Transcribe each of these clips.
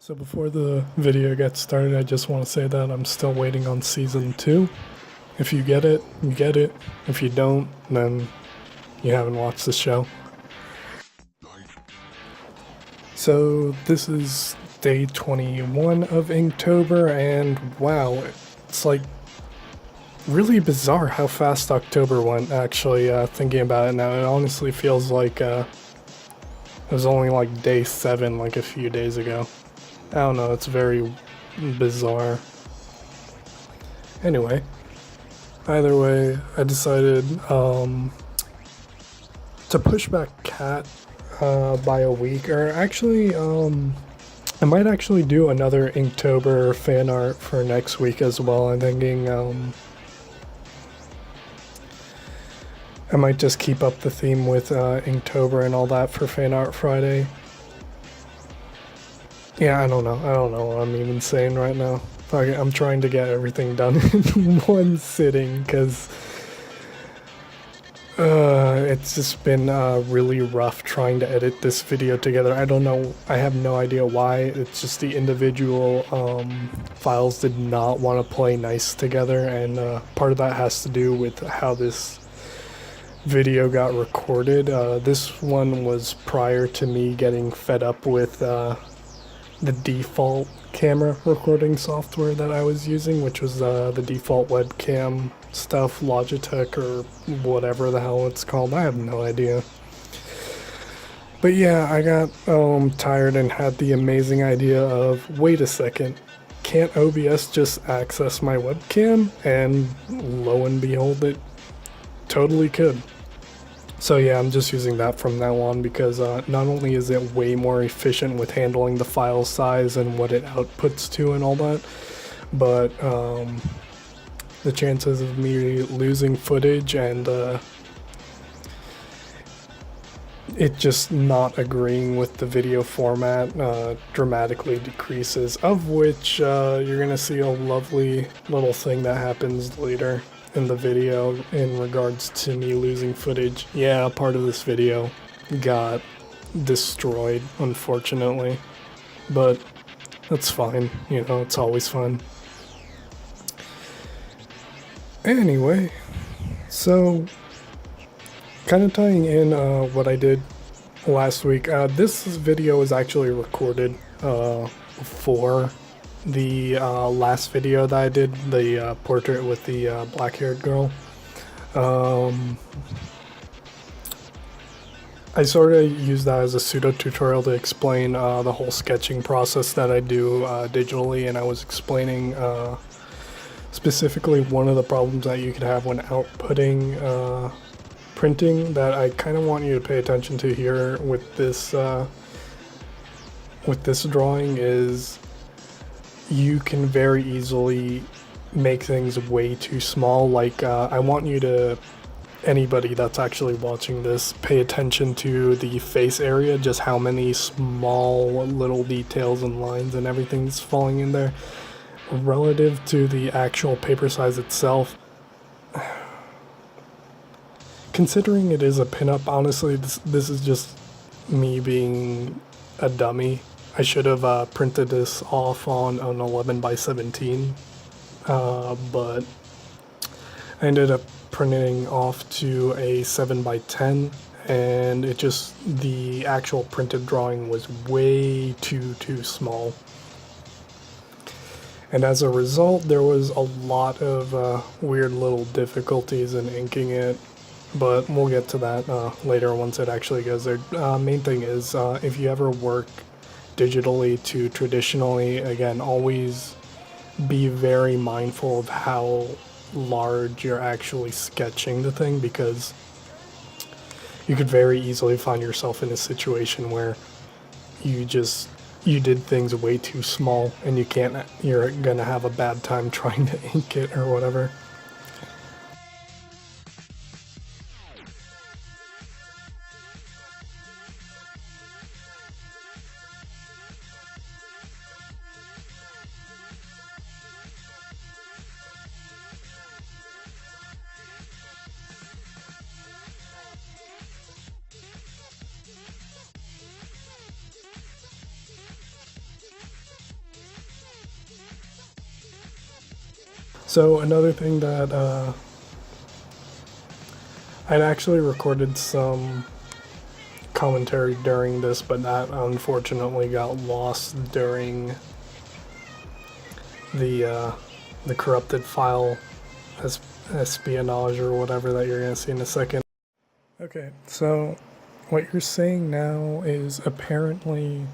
So before the video gets started, I just want to say that I'm still waiting on season 2. If you get it, you get it. If you don't, then you haven't watched the show. So this is day 21 of Inktober, and wow, it's like really bizarre how fast October went, actually, thinking about it now. It honestly feels like it was only like day 7 like a few days ago. I don't know, it's very bizarre. Anyway, either way, I decided to push back Cat by a week, or actually, I might actually do another Inktober fan art for next week as well. I'm thinking I might just keep up the theme with Inktober and all that for Fanart Friday. Yeah, I don't know what I'm even saying right now. I'm trying to get everything done in one sitting, because it's just been really rough trying to edit this video together. I don't know, I have no idea why. It's just the individual files did not want to play nice together, and part of that has to do with how this video got recorded. This one was prior to me getting fed up with the default camera recording software that I was using, which was the default webcam stuff, Logitech or whatever the hell it's called. I have no idea. But yeah, I got tired and had the amazing idea of, wait a second, can't OBS just access my webcam? And lo and behold, it totally could. So yeah, I'm just using that from now on, because not only is it way more efficient with handling the file size and what it outputs to and all that, but the chances of me losing footage and it just not agreeing with the video format dramatically decreases, of which you're gonna see a lovely little thing that happens later in the video in regards to me losing footage. Yeah, part of this video got destroyed, unfortunately, but that's fine, you know, it's always fun. Anyway, so kind of tying in what I did last week, this video was actually recorded before the last video that I did, the portrait with the black-haired girl. I sort of used that as a pseudo tutorial to explain the whole sketching process that I do digitally, and I was explaining specifically one of the problems that you could have when outputting printing that I kind of want you to pay attention to here with this drawing is you can very easily make things way too small. Like I want you to, anybody that's actually watching this, pay attention to the face area, just how many small little details and lines and everything's falling in there relative to the actual paper size itself. Considering it is a pinup, honestly, this is just me being a dummy. I should have printed this off on an 11 by 17, but I ended up printing off to a 7 by 10, and it just, the actual printed drawing was way too small. And as a result, there was a lot of weird little difficulties in inking it, but we'll get to that later once it actually goes there. Main thing is, if you ever work digitally to traditionally, again, always be very mindful of how large you're actually sketching the thing, because you could very easily find yourself in a situation where you did things way too small and you're gonna have a bad time trying to ink it or whatever. So another thing that I'd actually recorded some commentary during this, but that unfortunately got lost during the corrupted file espionage or whatever that you're gonna see in a second. Okay, so what you're seeing now is apparently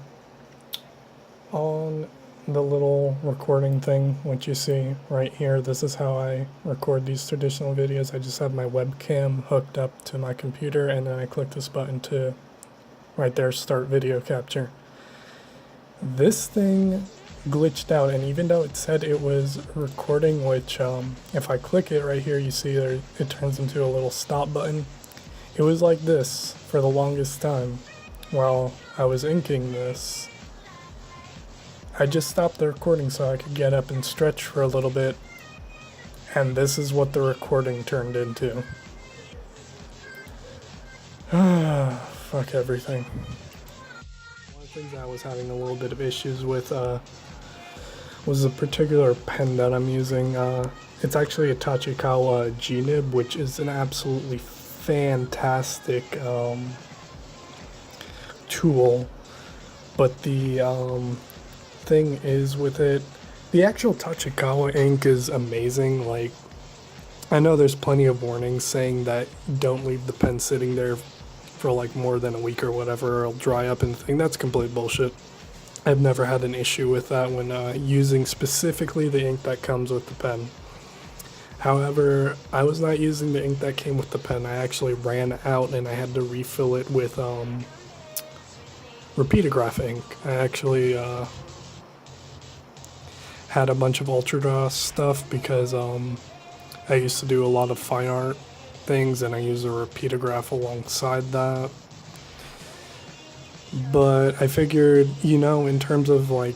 on the little recording thing, which you see right here. This is how I record these traditional videos. I just have my webcam hooked up to my computer, and then I click this button to right there start video capture. This thing glitched out, and even though it said it was recording, which if I click it right here, you see there it turns into a little stop button. It was like this for the longest time while I was inking this. I just stopped the recording so I could get up and stretch for a little bit, and this is what the recording turned into. Fuck everything. One of the things I was having a little bit of issues with was a particular pen that I'm using. It's actually a Tachikawa G-nib, which is an absolutely fantastic tool, but the thing is with it, the actual Tachikawa ink is amazing. Like, I know there's plenty of warnings saying that don't leave the pen sitting there for like more than a week or whatever, or it'll dry up and thing. That's complete bullshit. I've never had an issue with that when using specifically the ink that comes with the pen. However, I was not using the ink that came with the pen. I actually ran out and I had to refill it with Repeatograph ink. I actually had a bunch of Ultra Draw stuff because I used to do a lot of fine art things, and I use a Repeatograph alongside that. But I figured, you know, in terms of like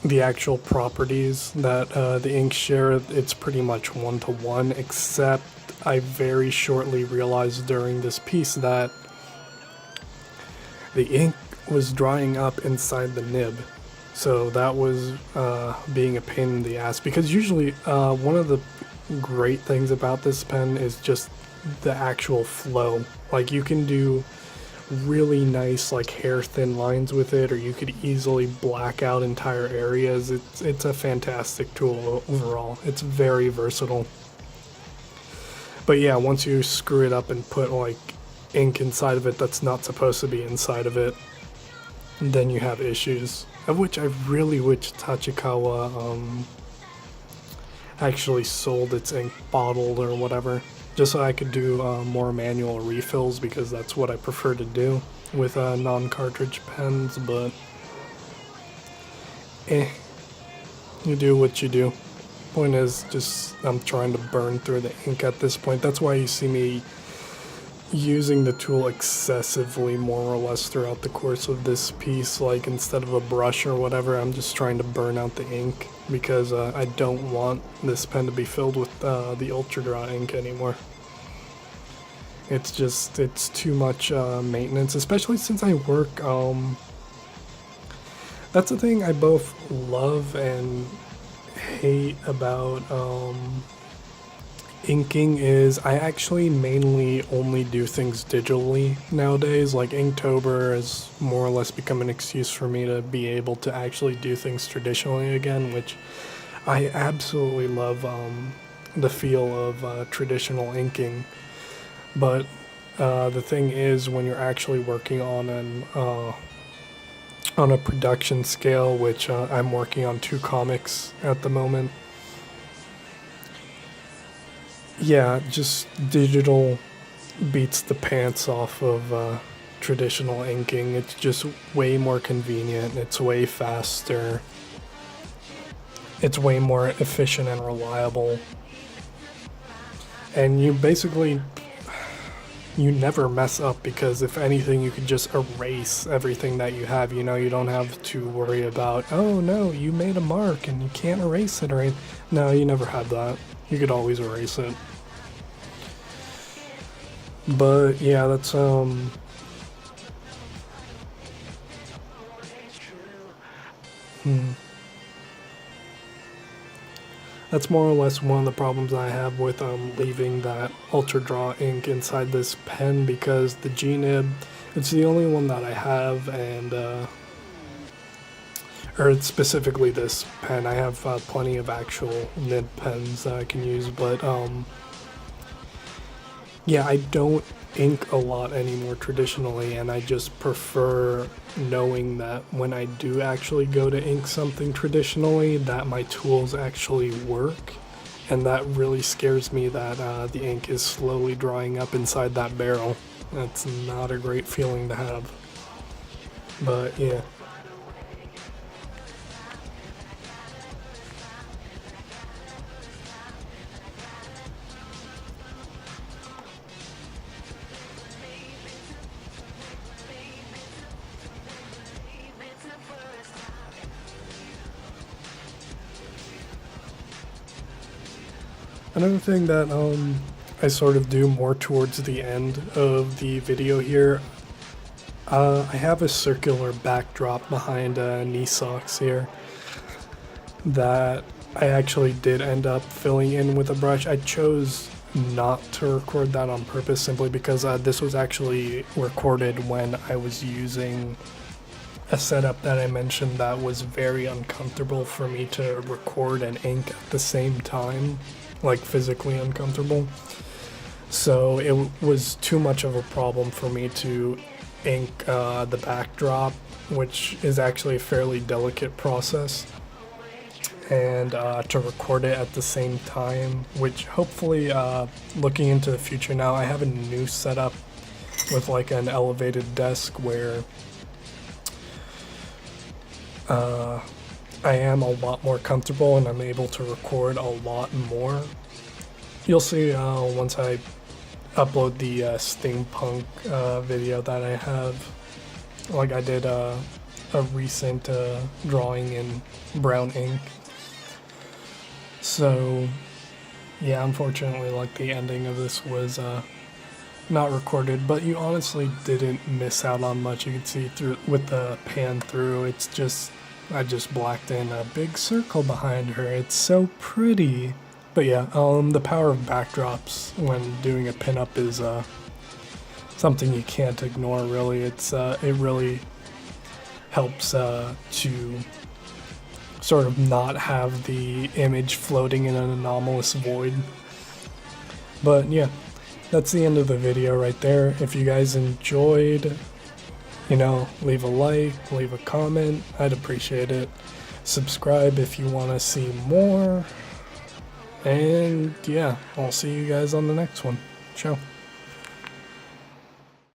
the actual properties that the inks share, it's pretty much one-to-one, except I very shortly realized during this piece that the ink was drying up inside the nib. So that was being a pain in the ass, because usually one of the great things about this pen is just the actual flow. Like, you can do really nice like hair thin lines with it, or you could easily black out entire areas. It's a fantastic tool overall. It's very versatile. But yeah, once you screw it up and put like ink inside of it that's not supposed to be inside of it, then you have issues. Of which I really wish Tachikawa actually sold its ink bottled or whatever, just so I could do more manual refills, because that's what I prefer to do with non-cartridge pens. But you do what you do. Point is, just I'm trying to burn through the ink at this point. That's why you see me using the tool excessively more or less throughout the course of this piece. Like, instead of a brush or whatever, I'm just trying to burn out the ink, because I don't want this pen to be filled with the Ultra Draw ink anymore. It's just, it's too much maintenance, especially since I work, that's the thing I both love and hate about inking, is I actually mainly only do things digitally nowadays. Like, Inktober has more or less become an excuse for me to be able to actually do things traditionally again, which I absolutely love the feel of traditional inking. But the thing is, when you're actually working on a production scale, which I'm working on 2 comics at the moment, yeah, just digital beats the pants off of traditional inking. It's just way more convenient, it's way faster, it's way more efficient and reliable, and you basically, you never mess up, because if anything, you could just erase everything that you have. You know, you don't have to worry about, oh no, you made a mark and you can't erase it or anything. No, you never had that. You could always erase it. But yeah, that's That's more or less one of the problems I have with leaving that Ultra Draw ink inside this pen, because the G-nib, it's the only one that I have, and or it's specifically this pen. I have plenty of actual nib pens that I can use, but yeah, I don't ink a lot anymore traditionally, and I just prefer knowing that when I do actually go to ink something traditionally, that my tools actually work. And that really scares me that the ink is slowly drying up inside that barrel. That's not a great feeling to have. But yeah. Another thing that I sort of do more towards the end of the video here, I have a circular backdrop behind Kneesocks here that I actually did end up filling in with a brush. I chose not to record that on purpose simply because this was actually recorded when I was using a setup that I mentioned that was very uncomfortable for me to record and ink at the same time, like physically uncomfortable. So it was too much of a problem for me to ink the backdrop, which is actually a fairly delicate process, and to record it at the same time, which hopefully, looking into the future now, I have a new setup with like an elevated desk where I am a lot more comfortable and I'm able to record a lot more. You'll see once I upload the steampunk video that I have. Like I did a recent drawing in brown ink. So yeah, unfortunately, like the ending of this was not recorded, but you honestly didn't miss out on much. You can see through with the pan through, it's just, I just blacked in a big circle behind her. It's so pretty. But yeah, the power of backdrops when doing a pinup is something you can't ignore, really. It really helps to sort of not have the image floating in an anomalous void. But yeah, that's the end of the video right there. If you guys enjoyed, leave a like, leave a comment. I'd appreciate it. Subscribe if you want to see more. And yeah, I'll see you guys on the next one. Ciao.